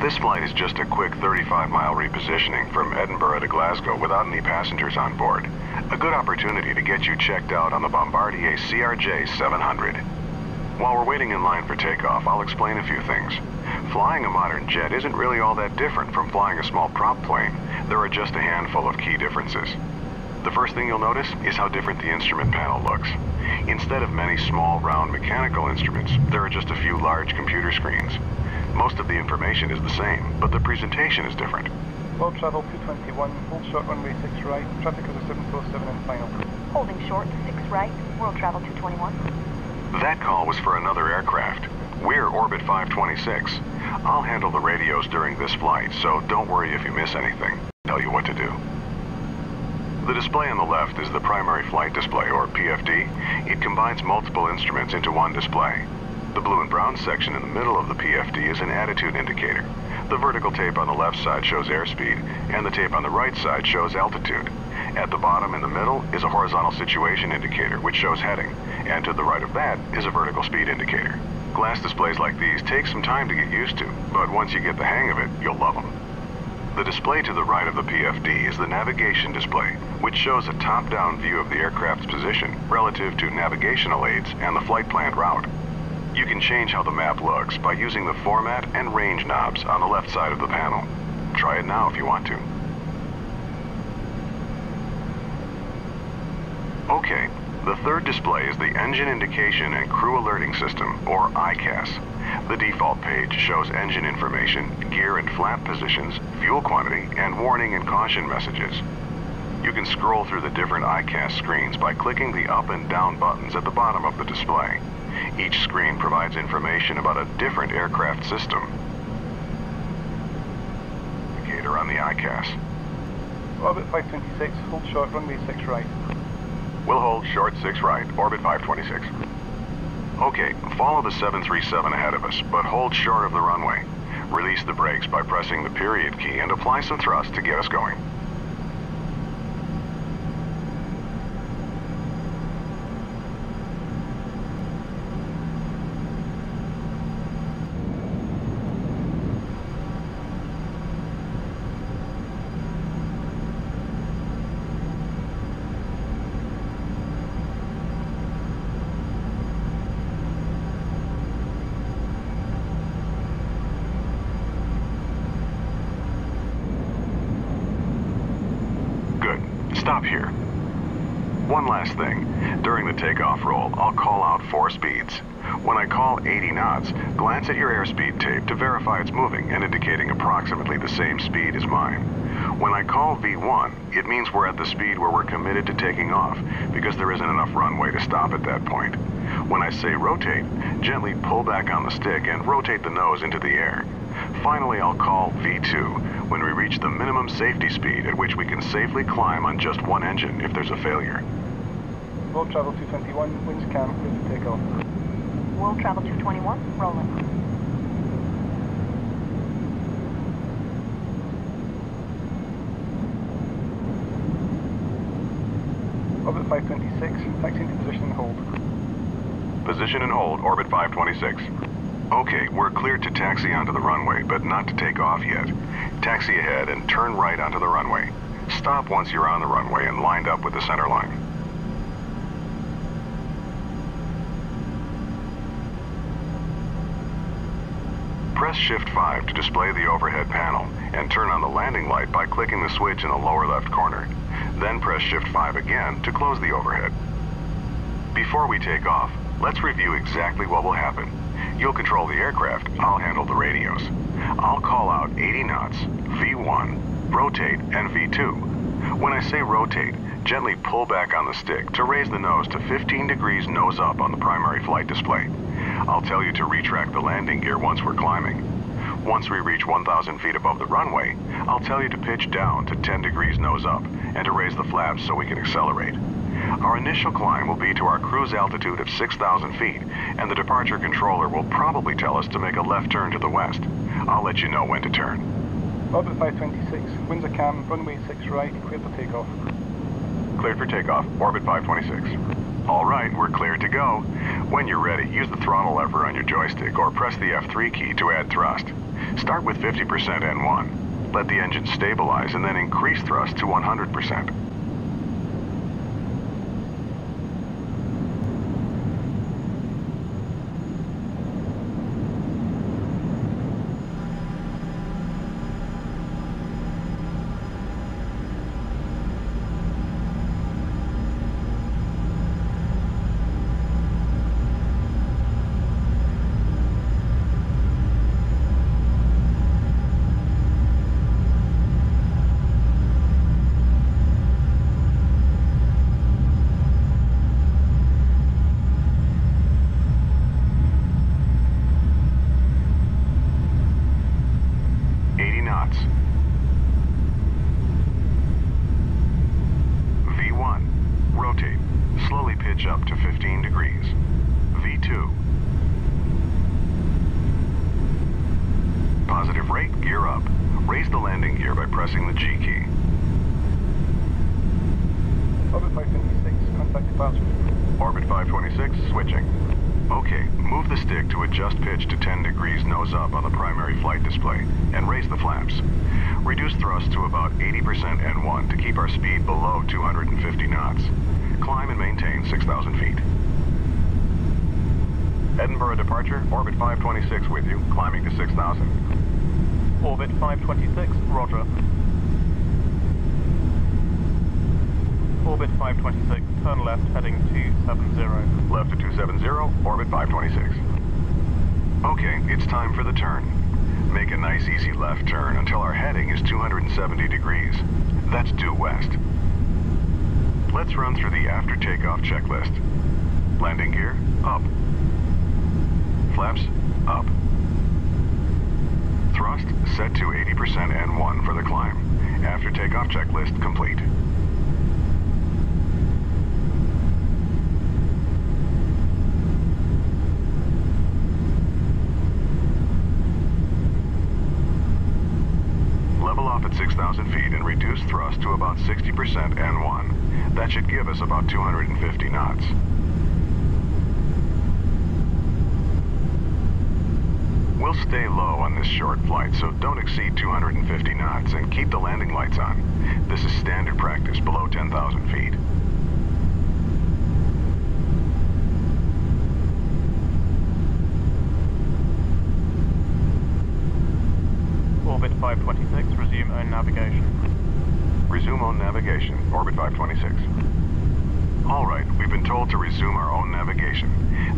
This flight is just a quick 35-mile repositioning from Edinburgh to Glasgow without any passengers on board. A good opportunity to get you checked out on the Bombardier CRJ 700. While we're waiting in line for takeoff, I'll explain a few things. Flying a modern jet isn't really all that different from flying a small prop plane. There are just a handful of key differences. The first thing you'll notice is how different the instrument panel looks. Instead of many small, round mechanical instruments, there are just a few large computer screens. Most of the information is the same, but the presentation is different. World Travel 221, hold short runway 6 right, traffic is a 747 and final. Holding short 6 right, World Travel 221. That call was for another aircraft. We're Orbit 526. I'll handle the radios during this flight, so don't worry if you miss anything. I'll tell you what to do. The display on the left is the primary flight display, or PFD. It combines multiple instruments into one display. The blue and brown section in the middle of the PFD is an attitude indicator. The vertical tape on the left side shows airspeed, and the tape on the right side shows altitude. At the bottom in the middle is a horizontal situation indicator, which shows heading, and to the right of that is a vertical speed indicator. Glass displays like these take some time to get used to, but once you get the hang of it, you'll love them. The display to the right of the PFD is the navigation display, which shows a top-down view of the aircraft's position relative to navigational aids and the flight planned route. You can change how the map looks by using the format and range knobs on the left side of the panel. Try it now if you want to. Okay, the third display is the Engine Indication and Crew Alerting System, or ICAS. The default page shows engine information, gear and flap positions, fuel quantity, and warning and caution messages. You can scroll through the different ICAS screens by clicking the up and down buttons at the bottom of the display. Each screen provides information about a different aircraft system. Indicator on the ICAS. Orbit 526, hold short runway 6 right. We'll hold short 6 right, Orbit 526. Okay, follow the 737 ahead of us, but hold short of the runway. Release the brakes by pressing the period key and apply some thrust to get us going. Stop here. One last thing. During the takeoff roll, I'll call out 4 speeds. When I call 80 knots, glance at your airspeed tape to verify it's moving and indicating approximately the same speed as mine. When I call V1, it means we're at the speed where we're committed to taking off, because there isn't enough runway to stop at that point. When I say rotate, gently pull back on the stick and rotate the nose into the air. Finally, I'll call V2 when we reach the minimum safety speed at which we can safely climb on just one engine if there's a failure. World Travel 221, winds calm, clear for takeoff. World Travel 221, rolling. Orbit 526, taxi into position and hold. Position and hold, Orbit 526. Okay, we're cleared to taxi onto the runway, but not to take off yet. Taxi ahead and turn right onto the runway. Stop once you're on the runway and lined up with the center line. Press Shift 5 to display the overhead panel, and turn on the landing light by clicking the switch in the lower left corner. Then press Shift 5 again to close the overhead. Before we take off, let's review exactly what will happen. You'll control the aircraft, I'll handle the radios. I'll call out 80 knots, V1, rotate, and V2. When I say rotate, gently pull back on the stick to raise the nose to 15 degrees nose up on the primary flight display. I'll tell you to retract the landing gear once we're climbing. Once we reach 1,000 feet above the runway, I'll tell you to pitch down to 10 degrees nose up and to raise the flaps so we can accelerate. Our initial climb will be to our cruise altitude of 6,000 feet, and the departure controller will probably tell us to make a left turn to the west. I'll let you know when to turn. Orbit 526, winds are calm, runway 6 right, clear for takeoff. Cleared for takeoff, Orbit 526. All right, we're cleared to go. When you're ready, use the throttle lever on your joystick or press the F3 key to add thrust. Start with 50% N1. Let the engine stabilize and then increase thrust to 100%. Up to 15 degrees. V2. Positive rate, gear up. Raise the landing gear by pressing the G key. Orbit 526, contact departure. Orbit 526, switching. Okay, move the stick to adjust pitch to 10 degrees nose up on the primary flight display, and raise the flaps. Reduce thrust to about 80% N1 to keep our speed below 250 knots. Climb and maintain 6,000 feet. Edinburgh departure, Orbit 526 with you, climbing to 6,000. Orbit 526, roger. Orbit 526, turn left, heading 270. Left to 270, Orbit 526. Okay, it's time for the turn. Make a nice easy left turn until our heading is 270 degrees. That's due west. Let's run through the after takeoff checklist. Landing gear, up. Flaps, up. Thrust set to 80% N1 for the climb. After takeoff checklist complete. Level off at 6,000 feet and reduce thrust to about 60% N1. That should give us about 250 knots. We'll stay low on this short flight, so don't exceed 250 knots and keep the landing lights on. This is standard practice below 10,000 feet. Orbit 526, resume own navigation. Resume own navigation, Orbit 526. All right, we've been told to resume our own navigation.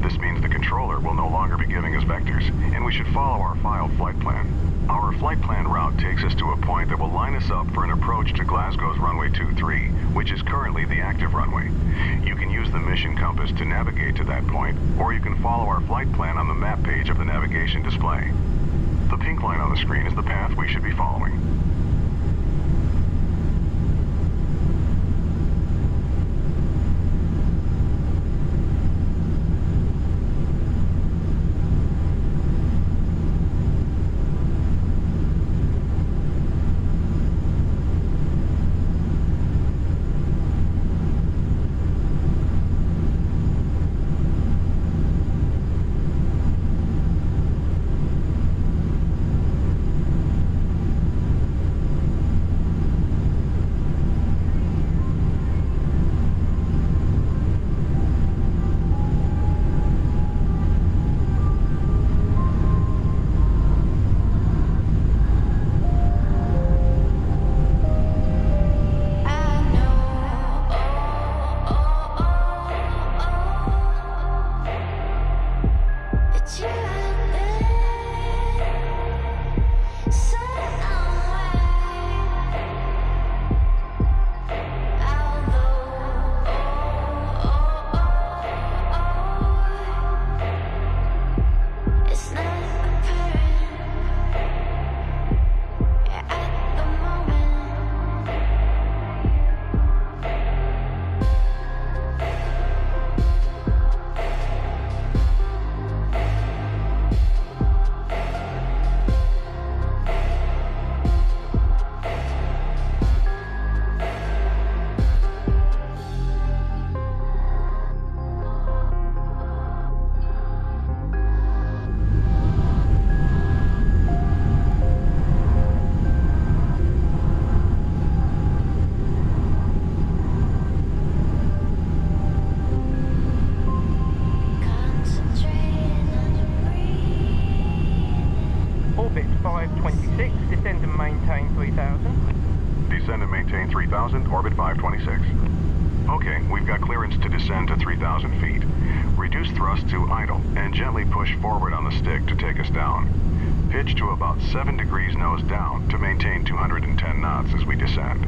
This means the controller will no longer be giving us vectors, and we should follow our filed flight plan. Our flight plan route takes us to a point that will line us up for an approach to Glasgow's runway 23, which is currently the active runway. You can use the mission compass to navigate to that point, or you can follow our flight plan on the map page of the navigation display. The pink line on the screen is the path we should be following. Orbit 526, descend and maintain 3000. Descend and maintain 3,000, orbit 526. Okay, we've got clearance to descend to 3,000 feet. Reduce thrust to idle and gently push forward on the stick to take us down. Pitch to about 7 degrees nose down to maintain 210 knots as we descend.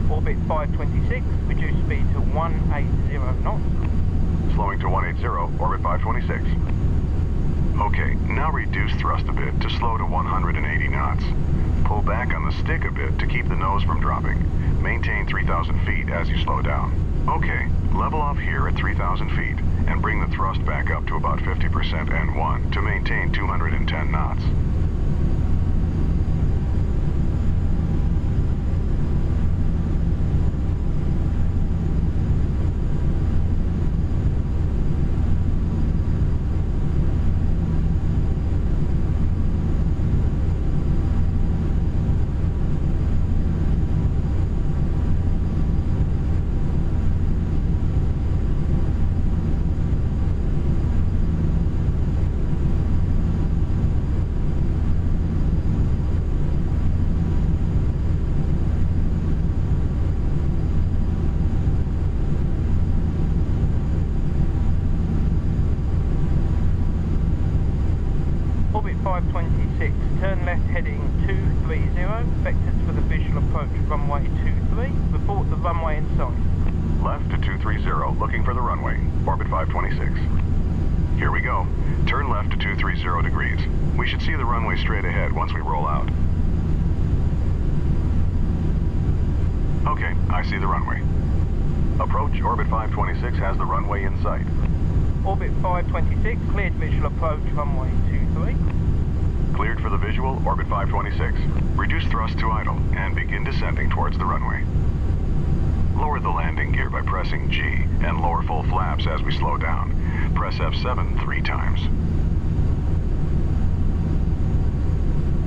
Orbit 526, reduce speed to 180 knots. Slowing to 180, orbit 526. Okay, now reduce thrust a bit to slow to 180 knots. Pull back on the stick a bit to keep the nose from dropping. Maintain 3,000 feet as you slow down. Okay, level off here at 3,000 feet and bring the thrust back up to about 50% N1 to maintain 210 knots. Orbit 526, turn left heading 230, vectors for the visual approach runway 23, report the runway in sight. Left to 230, looking for the runway, orbit 526. Here we go. Turn left to 230 degrees. We should see the runway straight ahead once we roll out. Okay, I see the runway. Approach, orbit 526 has the runway in sight. Orbit 526, cleared visual approach runway 23. Cleared for the visual, orbit 526. Reduce thrust to idle and begin descending towards the runway. Lower the landing gear by pressing G and lower full flaps as we slow down. Press F7 3 times.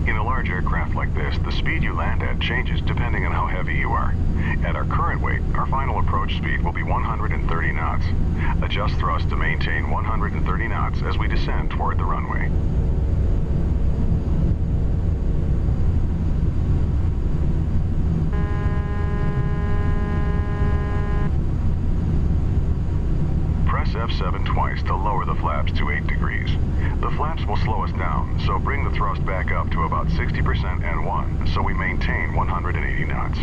In a large aircraft like this, the speed you land at changes depending on how heavy you are. At our current weight, our final approach speed will be 130 knots. Adjust thrust to maintain 130 knots as we descend toward the runway. Press F7 twice to lower the flaps to 8 degrees. The flaps will slow us down, so bring the thrust back up to about 60% N1 so we maintain 180 knots.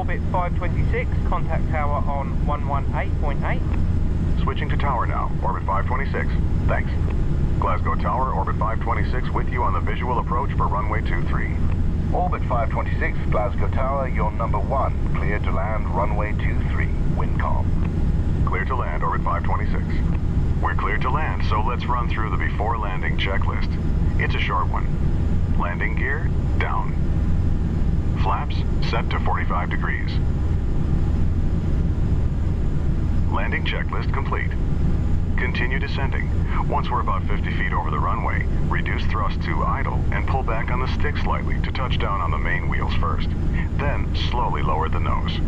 Orbit 526, contact tower on 118.8. Switching to tower now, Orbit 526. Thanks. Glasgow Tower, Orbit 526 with you on the visual approach for runway 23. Orbit 526, Glasgow Tower, you're number 1. Cleared to land, runway 23. Wind calm. Clear to land, Orbit 526. We're cleared to land, so let's run through the before landing checklist. It's a short one. Landing gear, down. Flaps, set to 45 degrees. Landing checklist complete. Continue descending. Once we're about 50 feet over the runway, reduce thrust to idle and pull back on the stick slightly to touch down on the main wheels first. Then slowly lower the nose.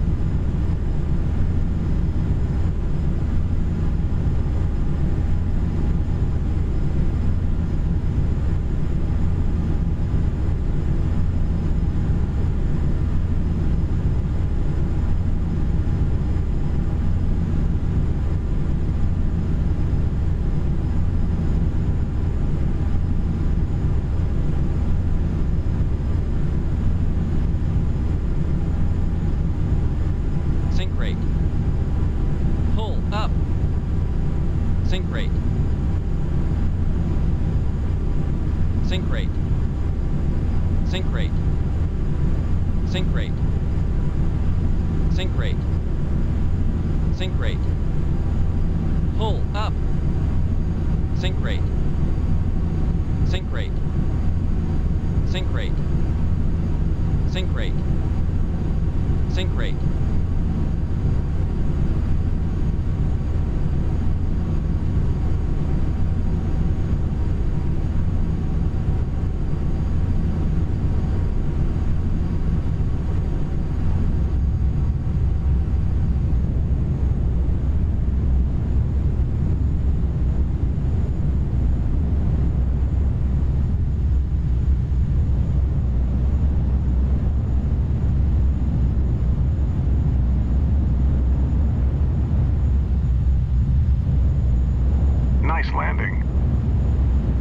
Landing.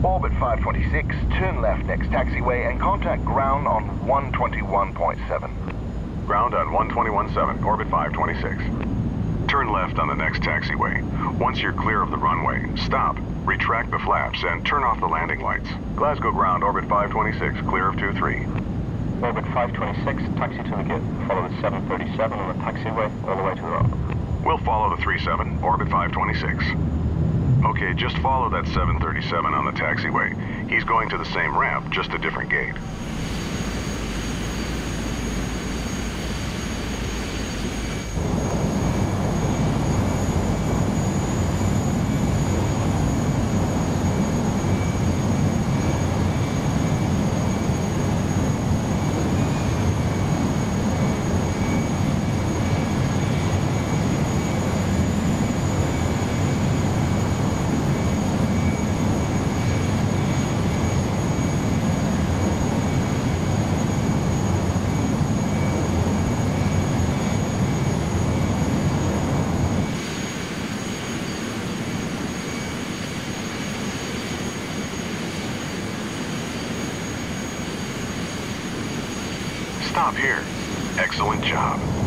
Orbit 526, turn left next taxiway and contact ground on 121.7. Ground on 121.7, Orbit 526. Turn left on the next taxiway. Once you're clear of the runway, stop, retract the flaps, and turn off the landing lights. Glasgow ground, Orbit 526, clear of 23. Orbit 526, taxi to the gate. Follow the 737 on the taxiway all the way to the rock. We'll follow the 37, Orbit 526. Okay, just follow that 737 on the taxiway. He's going to the same ramp, just a different gate. Stop here. Excellent job.